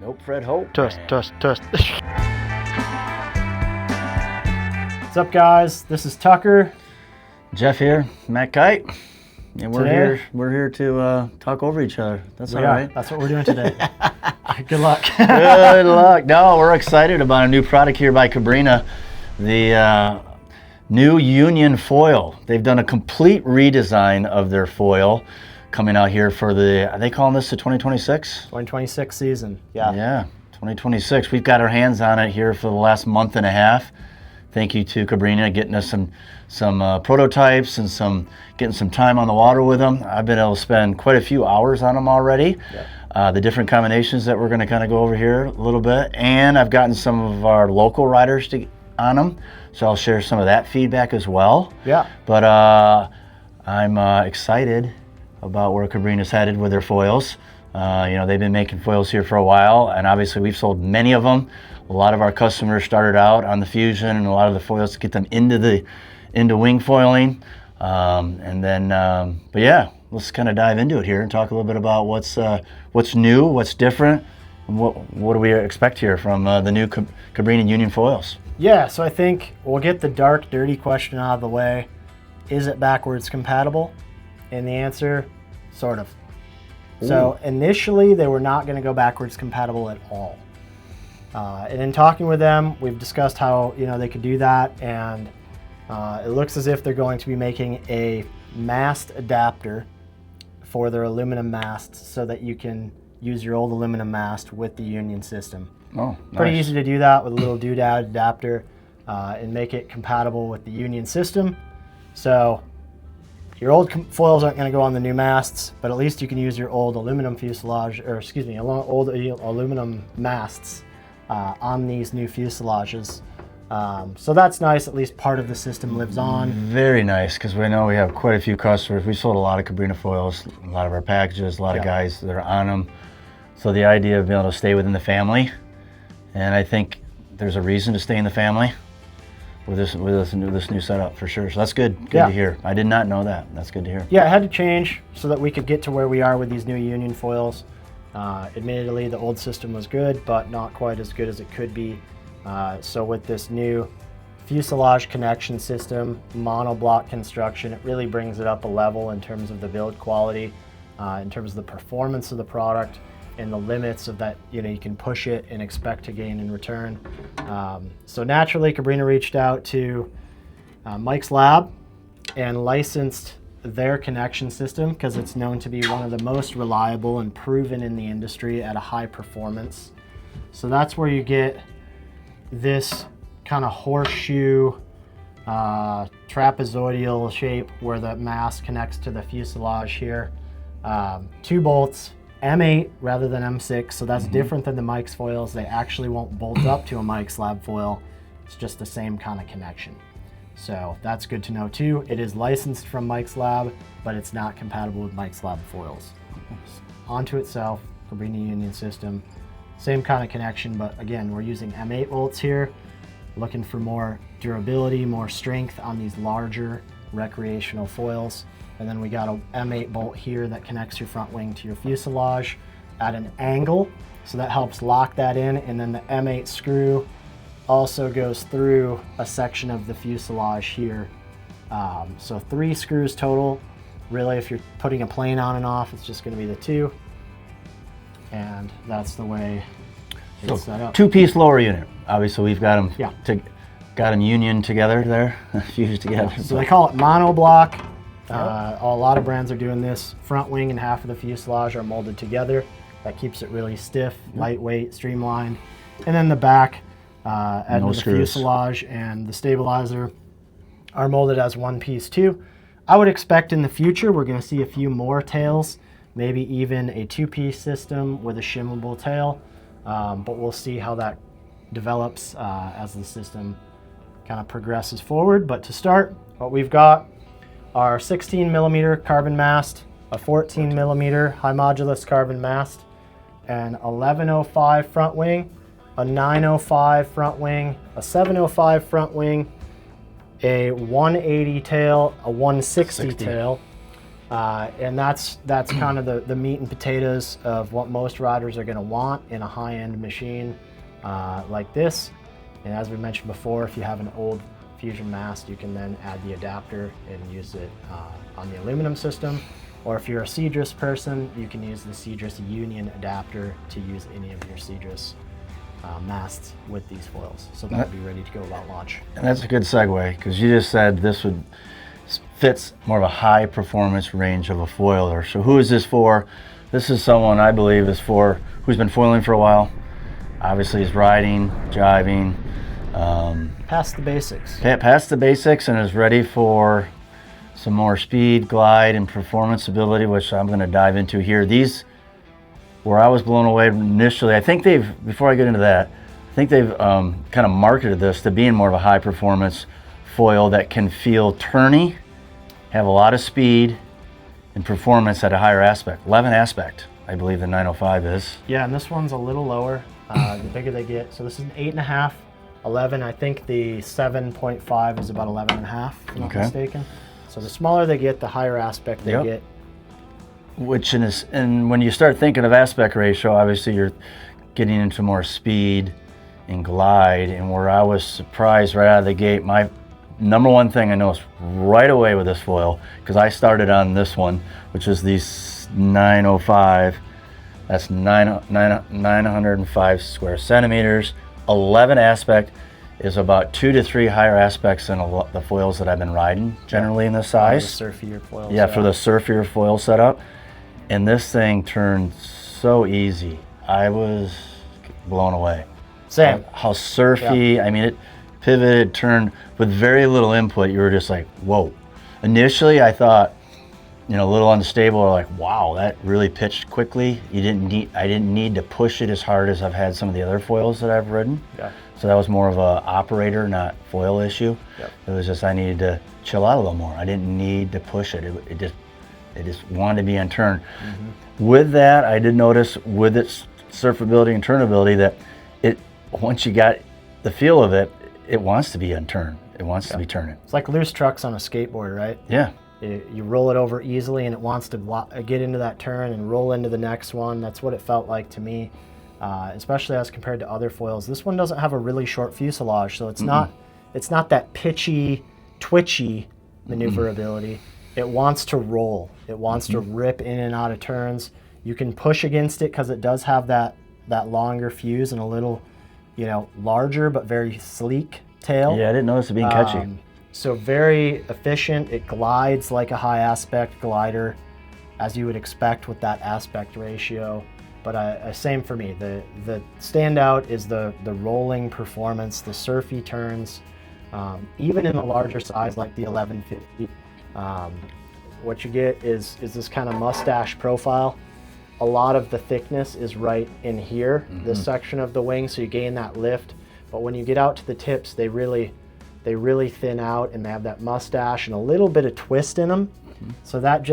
Nope, Fred Hope. Test. What's up, guys? This is Tucker. Jeff here, Matt Kite, and we're Today- here. We're here to talk over each other. That's all right. That's what we're doing today. Good luck. Good luck. No, we're excited about a new product here by Cabrinha, the new Union Foil. They've done a complete redesign of their foil, coming out here for are they calling this the 2026? 2026 season. Yeah. Yeah, 2026. We've got our hands on it here for the last month and a half. Thank you to Cabrinha getting us some prototypes and getting some time on the water with them. I've been able to spend quite a few hours on them already. Yep. The different combinations that we're going to kind of go over here a little bit, and I've gotten some of our local riders on them, so I'll share some of that feedback as well. Yeah. But I'm excited about where Cabrinha's headed with their foils. They've been making foils here for a while, and obviously we've sold many of them. A lot of our customers started out on the Fusion and a lot of the foils to get them into wing foiling. But yeah, let's kind of dive into it here and talk a little bit about what's new, what's different, and what do we expect here from the new Cabrinha Union foils. Yeah, so I think we'll get the dark, dirty question out of the way. Is it backwards compatible? And the answer, sort of. Ooh. So initially, they were not going to go backwards compatible at all. And in talking with them, we've discussed how they could do that, and it looks as if they're going to be making a mast adapter for their aluminum masts so that you can use your old aluminum mast with the Union system. Oh, nice. Pretty easy to do that with a little doodad adapter and make it compatible with the Union system. So your old foils aren't going to go on the new masts, but at least you can use your old aluminum old aluminum masts on these new fuselages. So that's nice, at least part of the system lives on. Very nice, because we know we have quite a few customers. We sold a lot of Cabrinha foils, a lot of our packages, a lot of guys that are on them. So the idea of being able to stay within the family, and I think there's a reason to stay in the family with this new setup for sure. So that's good to hear. I did not know that. That's good to hear. Yeah, it had to change so that we could get to where we are with these new Union foils. Admittedly, the old system was good, but not quite as good as it could be. So with this new fuselage connection system, monoblock construction, it really brings it up a level in terms of the build quality, in terms of the performance of the product, and the limits of that, you can push it and expect to gain in return. So naturally, Cabrinha reached out to Mike's Lab and licensed their connection system because it's known to be one of the most reliable and proven in the industry at a high performance. So that's where you get this kind of horseshoe trapezoidal shape where the mast connects to the fuselage here. 2 bolts, M8 rather than M6, so that's different than the Mike's foils. They actually won't bolt up to a Mike's Lab foil. It's just the same kind of connection. So that's good to know too. It is licensed from Mike's Lab, but it's not compatible with Mike's Lab foils. Onto itself, Cabrinha Union system, same kind of connection, but again, we're using M8 bolts here, looking for more durability, more strength on these larger recreational foils. And then we got a M8 bolt here that connects your front wing to your fuselage at an angle, so that helps lock that in. And then the M8 screw also goes through a section of the fuselage here. So 3 screws total. Really, if you're putting a plane on and off, it's just going to be the 2. And that's the way it's set up. 2-piece lower unit. Obviously, we've got them got them union together there, fused together. So they call it monoblock. A lot of brands are doing this. Front wing and half of the fuselage are molded together. That keeps it really stiff, lightweight, streamlined. And then the back end of the fuselage and the stabilizer are molded as 1 piece too. I would expect in the future we're going to see a few more tails, maybe even a 2-piece system with a shimmable tail. But we'll see how that develops as the system kind of progresses forward. But to start, what we've got are 16mm carbon mast, a 14mm high modulus carbon mast, an 1105 front wing, a 905 front wing, a 705 front wing, a 180 tail, a 160 tail, And that's kind of the meat and potatoes of what most riders are going to want in a high-end machine like this. And as we mentioned before, if you have an old Fusion mast, you can then add the adapter and use it on the aluminum system. Or if you're a Cedrus person, you can use the Cedrus Union adapter to use any of your Cedrus masts with these foils. So that'll be ready to go about launch. And that's a good segue, because you just said this fits more of a high performance range of a foiler. So who is this for? This is someone I believe is for who's been foiling for a while. Obviously is riding, driving. Past the basics. Past the basics, and is ready for some more speed, glide, and performance ability, which I'm going to dive into here. These, where I was blown away initially, I think before I get into that, I think they've kind of marketed this to being more of a high performance foil that can feel turny, have a lot of speed, and performance at a higher aspect. 11 aspect, I believe the 905 is. Yeah, and this one's a little lower, the bigger they get. So this is an 8.5, 11. I think the 7.5 is about 11.5, if I'm not mistaken. So the smaller they get, the higher aspect they get. Which and when you start thinking of aspect ratio, obviously you're getting into more speed and glide. And where I was surprised right out of the gate, my number one thing I noticed right away with this foil, because I started on this one, which is the 905. That's 905 square centimeters. 11 aspect is about 2 to 3 higher aspects than the foils that I've been riding generally in this size. For the surfier foil. Yeah, for the surfier foil setup. And this thing turned so easy. I was blown away. Same. How surfy, I mean, it pivoted, turned with very little input. You were just like, whoa. Initially, I thought, a little unstable, or like, wow, that really pitched quickly. I didn't need to push it as hard as I've had some of the other foils that I've ridden. Yeah. So that was more of a operator, not foil issue. Yep. It was just I needed to chill out a little more. I didn't need to push it. It just wanted to be on turn. With that, I did notice with its surfability and turnability that once you got the feel of it, it wants to be on turn. It wants to be turning. It's like loose trucks on a skateboard, right? Yeah. You roll it over easily and it wants to get into that turn and roll into the next one. That's what it felt like to me, especially as compared to other foils. This one doesn't have a really short fuselage, so it's not that pitchy, twitchy maneuverability. It wants to roll. It wants to rip in and out of turns. You can push against it because it does have that longer fuse and a little, larger but very sleek tail. Yeah, I didn't notice it being catchy. So very efficient. It glides like a high aspect glider, as you would expect with that aspect ratio. But same for me. The standout is the rolling performance, the surfy turns, even in the larger size like the 1150. What you get is this kind of mustache profile. A lot of the thickness is right in here, this section of the wing, so you gain that lift. But when you get out to the tips, they really thin out, and they have that mustache and a little bit of twist in them. So that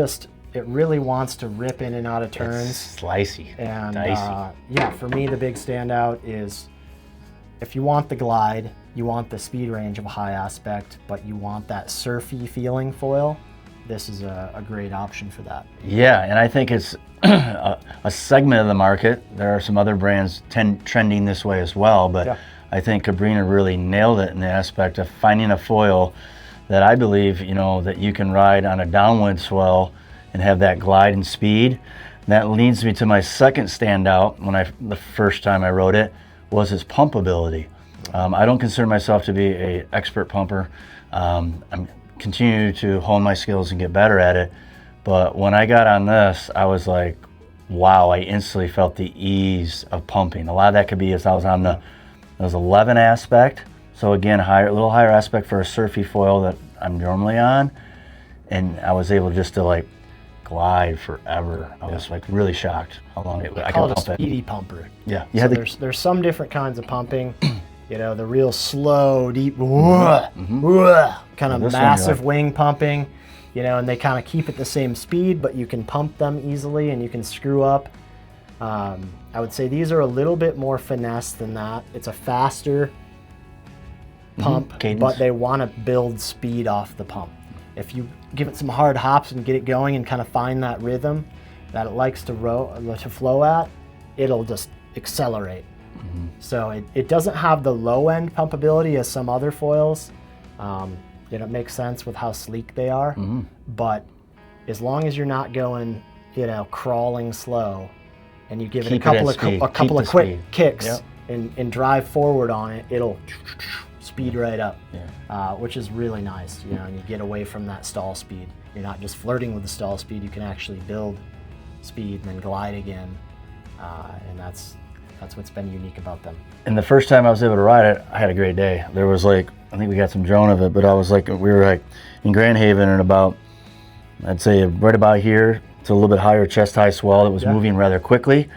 it really wants to rip in and out of turns. It's slicey, and dicey. yeah, for me the big standout is if you want the glide, you want the speed range of a high aspect, but you want that surfy feeling foil, this is a great option for that. Yeah, and I think it's a segment of the market. There are some other brands trending this way as well, but I think Cabrinha really nailed it in the aspect of finding a foil that I believe, that you can ride on a downwind swell and have that glide and speed. And that leads me to my second standout the first time I rode it was its pump ability. I don't consider myself to be an expert pumper. I'm continuing to hone my skills and get better at it. But when I got on this, I was like, wow, I instantly felt the ease of pumping. A lot of that could be as I was on it was 11 aspect, so again, a little higher aspect for a surfy foil that I'm normally on, and I was able just to glide forever. I was really shocked how long I call could it pump a speedy pumper. Yeah, so there's some different kinds of pumping. The real slow, deep, kind of massive wing pumping. And they kind of keep at the same speed, but you can pump them easily and you can screw up. I would say these are a little bit more finesse than that. It's a faster pump, cadence, but they want to build speed off the pump. If you give it some hard hops and get it going and kind of find that rhythm that it likes to flow at, it'll just accelerate. So it doesn't have the low end pumpability as some other foils. It makes sense with how sleek they are, but as long as you're not going, crawling slow, and you give it a couple of quick kicks and drive forward on it, it'll speed right up, which is really nice, and you get away from that stall speed. You're not just flirting with the stall speed, you can actually build speed and then glide again, and that's what's been unique about them. And the first time I was able to ride it, I had a great day. There was I think we got some drone of it, but we were in Grand Haven and about, I'd say right about here, it's a little bit higher chest high swell that was moving rather quickly.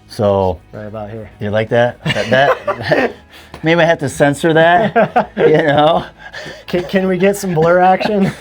So right about here. You like that? That maybe I have to censor that, Can we get some blur action?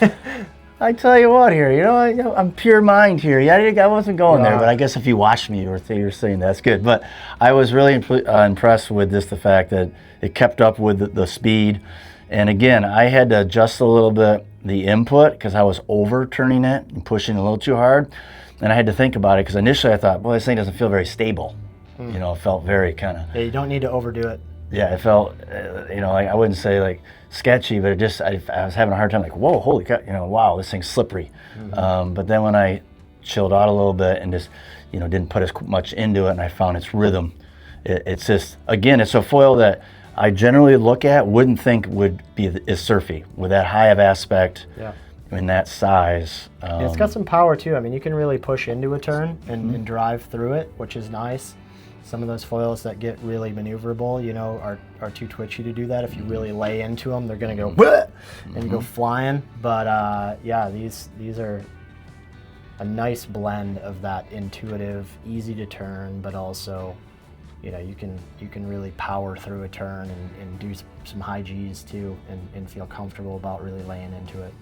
I tell you what here, I'm pure mind here. Yeah, I wasn't going there, but I guess if you watched me, you're saying that's good. But I was really impressed with the fact that it kept up with the speed. And again, I had to adjust a little bit the input because I was overturning it and pushing a little too hard. And I had to think about it because initially I thought, this thing doesn't feel very stable. It felt very kind of... Yeah, you don't need to overdo it. Yeah, it felt, I wouldn't say sketchy, but I was having a hard time whoa, holy cow, wow, this thing's slippery. But then when I chilled out a little bit and just, didn't put as much into it and I found its rhythm, it's just, again, it's a foil that I generally look at, wouldn't think would be as surfy with that high of aspect in that size. It's got some power too. I mean, you can really push into a turn and drive through it, which is nice. Some of those foils that get really maneuverable, are too twitchy to do that. If you really lay into them, they're going to go and go flying. But these are a nice blend of that intuitive, easy to turn, but also, you can really power through a turn and do some high G's too, and feel comfortable about really laying into it.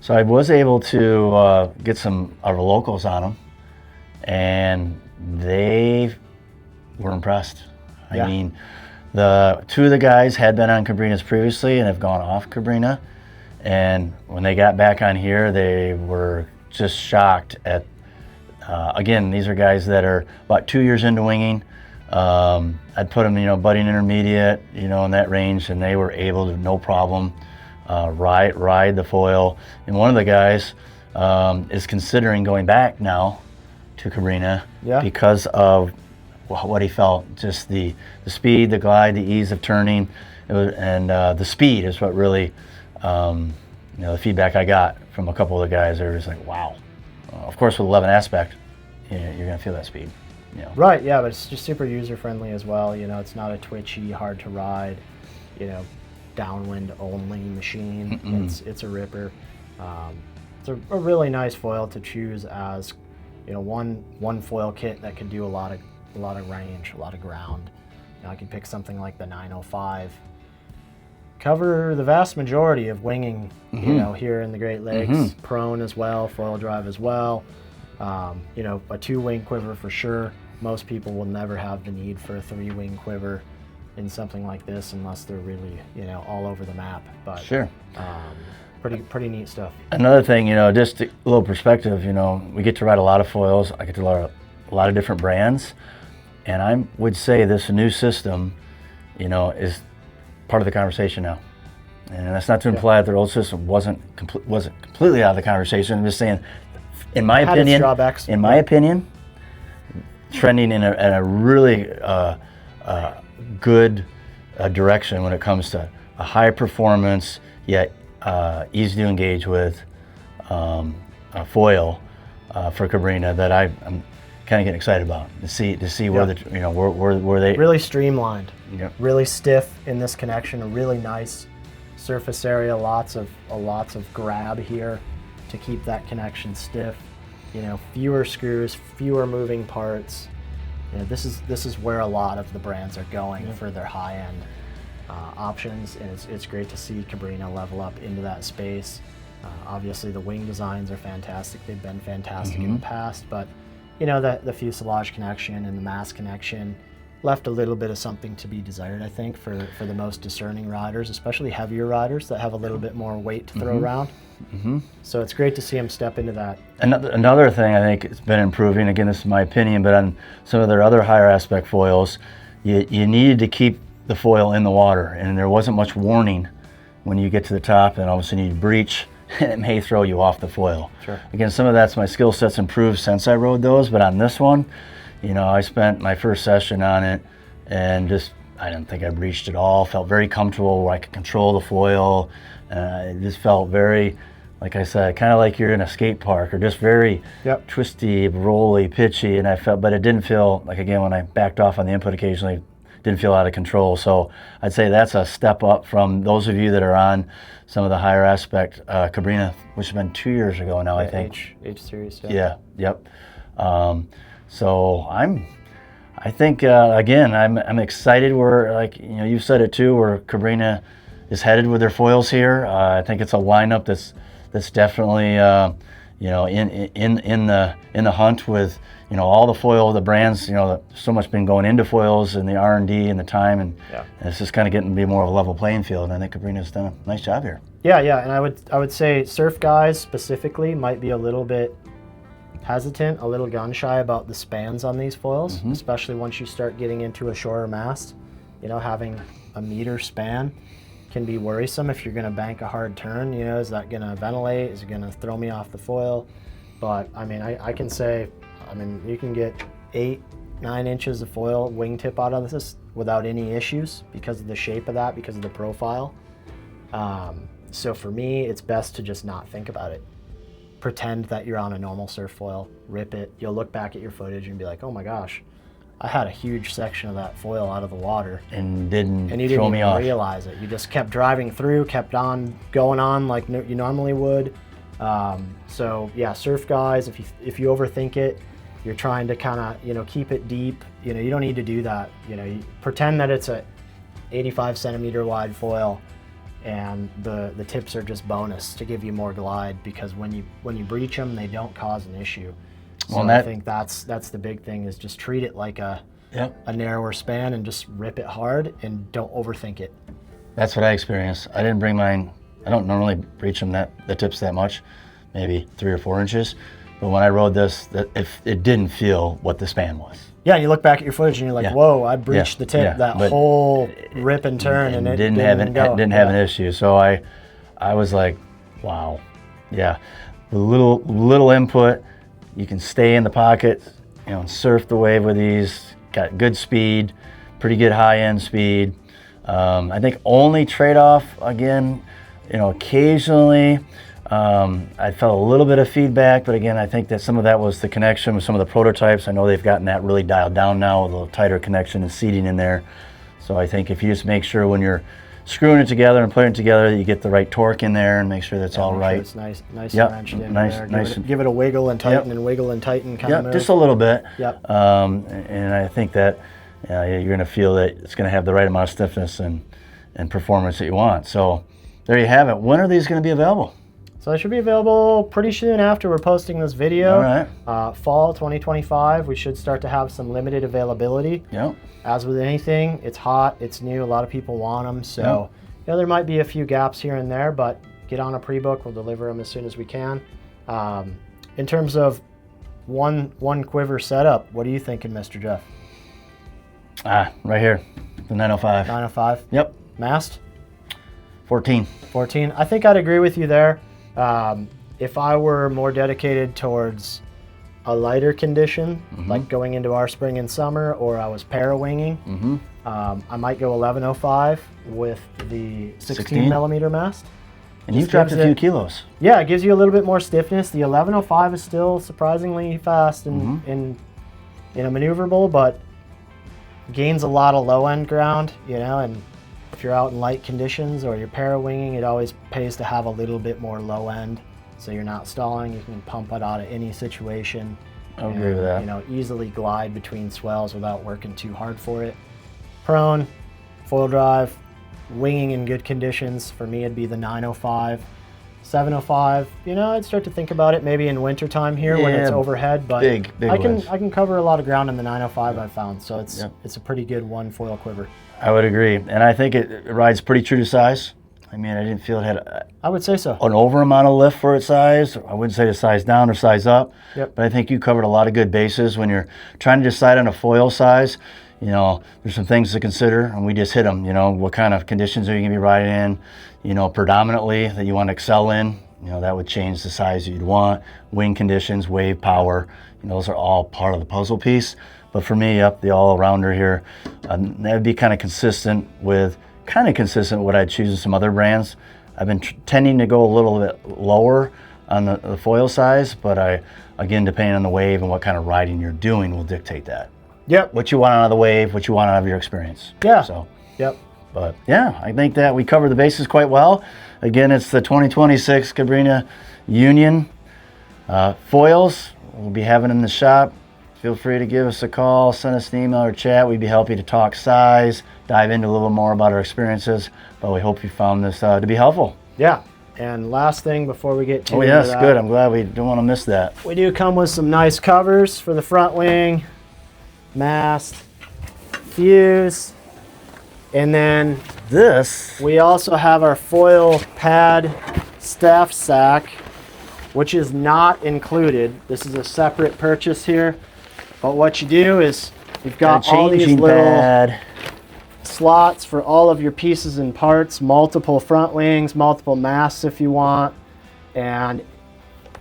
So I was able to get some of our locals on them, and they were impressed. I mean, the two of the guys had been on Cabrinhas previously and have gone off Cabrinha, and when they got back on here, they were just shocked at, again, these are guys that are about 2 years into winging. I'd put them, budding intermediate, in that range, and they were able to, no problem, ride the foil. And one of the guys is considering going back now to Cabrinha because of what he felt, just the speed, the glide, the ease of turning, and the speed is what really, the feedback I got from a couple of the guys. They were just wow. Of course, with 11 aspect, you're gonna feel that speed. Right, yeah, but it's just super user-friendly as well. It's not a twitchy, hard to ride, downwind only machine. It's a ripper. It's a really nice foil to choose as, one foil kit that can do a lot of range, a lot of ground. I can pick something like the 905, cover the vast majority of winging, here in the Great Lakes, prone as well, foil drive as well. A 2-wing quiver for sure. Most people will never have the need for a 3-wing quiver in something like this unless they're really, all over the map. But sure. Pretty neat stuff. Another thing, just a little perspective, we get to ride a lot of foils. I get to ride a lot of different brands. And I would say this new system, is part of the conversation now. And that's not to imply that their old system wasn't completely out of the conversation. I'm just saying, in my opinion, trending in a really good direction when it comes to a high performance yet easy to engage with a foil for Cabrinha that I'm kind of getting excited about to see where where they really streamlined, really stiff in this connection, a really nice surface area, lots of grab here to keep that connection stiff. Fewer screws, fewer moving parts. This is where a lot of the brands are going for their high-end options, and it's great to see Cabrinha level up into that space. Obviously, the wing designs are fantastic. They've been fantastic in the past, but the fuselage connection and the mast connection left a little bit of something to be desired, I think, for the most discerning riders, especially heavier riders that have a little bit more weight to throw around. So it's great to see him step into that. Another thing I think it's been improving, again, this is my opinion, but on some of their other higher aspect foils, you needed to keep the foil in the water, and there wasn't much warning when you get to the top and all of a sudden you breach and it may throw you off the foil. Sure. Again, some of that's my skill set's improved since I rode those, but on this one, you know, I spent my first session on it and just, I didn't think I breached at all. Felt very comfortable where I could control the foil. It just felt very, like I said, kind of like you're in a skate park, or just very twisty, rolly, pitchy. And I felt, but it didn't feel like, again, when I backed off on the input occasionally, didn't feel out of control. So I'd say that's a step up from those of you that are on some of the higher aspect Cabrinha, which has been 2 years ago now, I think. H series stuff. Yeah, yep. So I think again, I'm excited. We're, like, you know, you said it too, where Cabrinha is headed with their foils here. I think it's a lineup that's definitely you know, in the hunt with, you know, all the foil, the brands, you know, so much been going into foils and the R&D and the time, and it's just kind of getting to be more of a level playing field. And I think Cabrinha's done a nice job here. Yeah, and I would say surf guys specifically might be a little bit hesitant, a little gun shy about the spans on these foils, especially once you start getting into a shorter mast. You know, having a meter span can be worrisome if you're going to bank a hard turn. You know, is that going to ventilate? Is it going to throw me off the foil? But I mean, I can say, I mean, you can get 8-9 inches of foil wingtip out of this without any issues because of the shape of that, because of the profile. So for me, it's best to just not think about it. Pretend that you're on a normal surf foil, rip it. You'll look back at your footage and be like, oh my gosh, I had a huge section of that foil out of the water. And you didn't throw me even off. realize it. You just kept driving through, kept on going on like you normally would. So yeah, surf guys, if you overthink it, you're trying to kind of, you know, keep it deep. You know, you don't need to do that. You know, you pretend that it's a 85 centimeter wide foil, and the tips are just bonus to give you more glide, because when you breach them, they don't cause an issue. So I think that's the big thing, is just treat it like a narrower span and just rip it hard and don't overthink it. That's what I experienced. I didn't bring mine. I don't normally breach them the tips that much, maybe 3 or 4 inches. But when I rode this, it didn't feel what the span was. Yeah, you look back at your footage and you're like, whoa, I breached the tip that whole rip and turn, and it didn't have an issue. So I was like, wow, yeah, little input, you can stay in the pocket, you know, and surf the wave with these. Got good speed, pretty good high-end speed. I think only trade-off, again, you know, occasionally I felt a little bit of feedback, but again, I think that some of that was the connection with some of the prototypes. I know they've gotten that really dialed down now with a little tighter connection and seating in there. So I think if you just make sure when you're screwing it together and putting it together, that you get the right torque in there and make sure that's all right. Sure it's nice and wrenched in there. Give it a wiggle and tighten and wiggle and tighten kind of move. Just a little bit. Yep. And I think that you're going to feel that it's going to have the right amount of stiffness and performance that you want. So there you have it. When are these going to be available? So they should be available pretty soon after we're posting this video. All right. Fall 2025, we should start to have some limited availability. Yep. As with anything, it's hot, it's new, a lot of people want them. So you know, there might be a few gaps here and there, but get on a pre-book, we'll deliver them as soon as we can. In terms of one quiver setup, what are you thinking, Mr. Jeff? Right here, the 905. 905? Yep. Mast? 14. 14. I think I'd agree with you there. If I were more dedicated towards a lighter condition, like going into our spring and summer, or I was para-winging, I might go 1105 with the 16 millimeter mast. And you've dropped a few kilos. Yeah, it gives you a little bit more stiffness. The 1105 is still surprisingly fast and maneuverable, but gains a lot of low-end ground, you know, and if you're out in light conditions or you're para-winging, it always pays to have a little bit more low-end, so you're not stalling. You can pump it out of any situation. I agree with that. You know, easily glide between swells without working too hard for it. Prone, foil drive, winging in good conditions. For me, it'd be the 905. 705. You know, I'd start to think about it maybe in winter time here when it's Yeah, overhead, but big I winds. can cover a lot of ground in the 905 I've found, so it's Yep. it's a pretty good one foil quiver. I would agree, and I think it rides pretty true to size. I mean, I didn't feel it had I would say so. an over amount of lift for its size. I wouldn't say to size down or size up, Yep. but I think you covered a lot of good bases when you're trying to decide on a foil size. You know, there's some things to consider, and we just hit them. You know, what kind of conditions are you going to be riding in? You know, predominantly that you want to excel in. You know, that would change the size that you'd want. Wind conditions, wave power. You know, those are all part of the puzzle piece. But for me, the all-arounder here, that would be kind of consistent with what I'd choose in some other brands. I've been tending to go a little bit lower on the foil size, but again, depending on the wave and what kind of riding you're doing will dictate that. Yep. What you want out of the wave, what you want out of your experience. Yeah. So, Yep. but yeah, I think that we covered the bases quite well. Again, it's the 2026 Cabrinha Union foils. We'll be having in the shop. Feel free to give us a call, send us an email or chat. We'd be happy to talk size, dive into a little more about our experiences, but we hope you found this to be helpful. Yeah. And last thing before we get to Oh yes, good. I'm glad we don't want to miss that. we do come with some nice covers for the front wing, mast, fuse, and then This, we also have our foil pad staff sack, which is not included. This is a separate purchase here. But what you do is you've got all these changing little pad. slots for all of your pieces and parts, multiple front wings, multiple masts if you want, and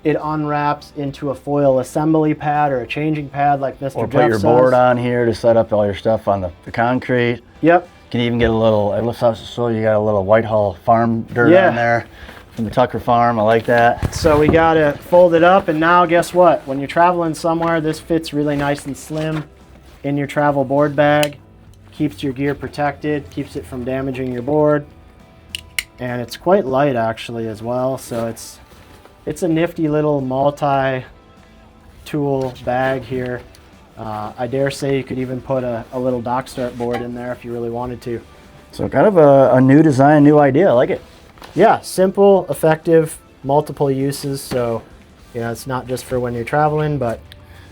it unwraps into a foil assembly pad or a changing pad like Mr. Or Jeff put your says. board on here to set up all your stuff on the concrete. Yep. You can even get a little, it looks so you got a little Whitehall farm dirt Yeah. on there from the Tucker farm. I like that. So we got to fold it up, and now guess what? When you're traveling somewhere, this fits really nice and slim in your travel board bag. Keeps your gear protected, keeps it from damaging your board, and it's quite light actually as well. So it's a nifty little multi-tool bag here. I dare say you could even put a little dock start board in there if you really wanted to. So kind of a new design, new idea. I like it. Yeah, simple, effective, multiple uses. So, you know, it's not just for when you're traveling, but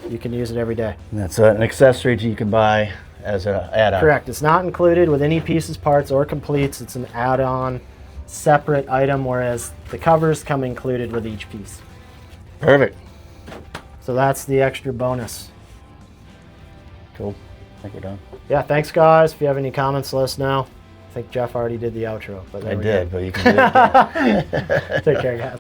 you can use it every day. And that's an accessory you can buy as an add-on. Correct. It's not included with any pieces, parts, or completes. It's an add-on, separate item, whereas the covers come included with each piece. Perfect. So that's the extra bonus. Cool. I think we're done. Yeah, thanks guys. If you have any comments, let us know. I think Jeff already did the outro. But there I we did, go. but you can do it again. Take care, guys.